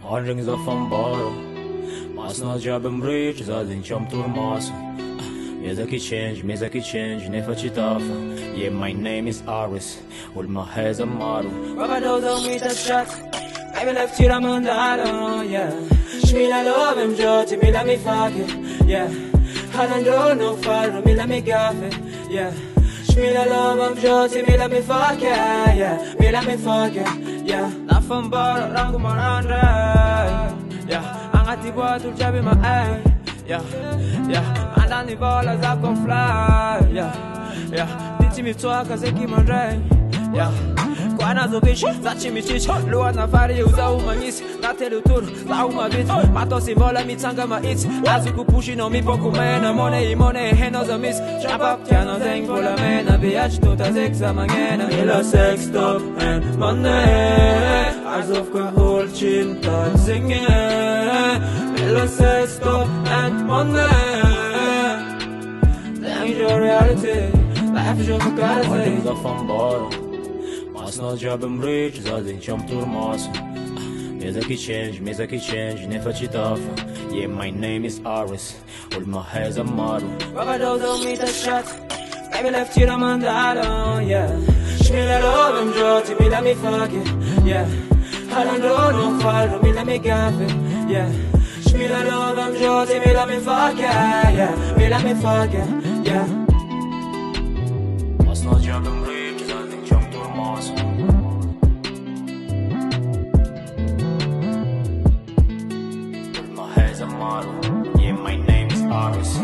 Handling za fan bara. Masna gjabëm rich, zadin qam turmasa. Mjezaki change, nefa qitafa. Yeah, my name is ARES, ull ma heza maru. Rubber dose on me that shot. Baby left tira mandala, yeah. Shmila love him joti, mi la mi fake, yeah. Halando no faro, mi la mi gafe, yeah. Shmila love him joti, mi la mi fake, yeah. Mi la mi fake, yeah. La fan bara, rangu maranda, yeah. Angati batu jabi ma ay, yeah, yeah. Andani bola zap gon fly, yeah, yeah. Diti mi toaka zeki mandrai, yeah. Kwana zo bicho, zachi mi chicho. Lua na fari uza uma ngisi. Natelu turu, za uma biti. Mato simbola mi tanga ma iti. Azi kupushi no mi poku mena. Money, heno za miss. Jump up, tiano zeng for la mena. Biatch tuta zeksa mangena. Mila sex, top and money. Alsof gehol chinta zingen. Mila sex, top and money. That is your reality. Life is your reality. Handling za fan bara. Masna gjabëm rich, zadin qam turmasa. Mjezaki change, nefa qitafa. Yeah, my name is ARES, ull ma heza maru. Rubber dose on me that shot. Baby left tira mandala, yeah. Shmila love him joti, mi la mi fake, yeah. Halando no faro, mi la mi gafe, yeah. Shmila love him joti, mi la mi fake, yeah. Mi la mi fake, yeah. Masna gjabëm rich, zadin qam turmasa. Yeah, my name is ARES.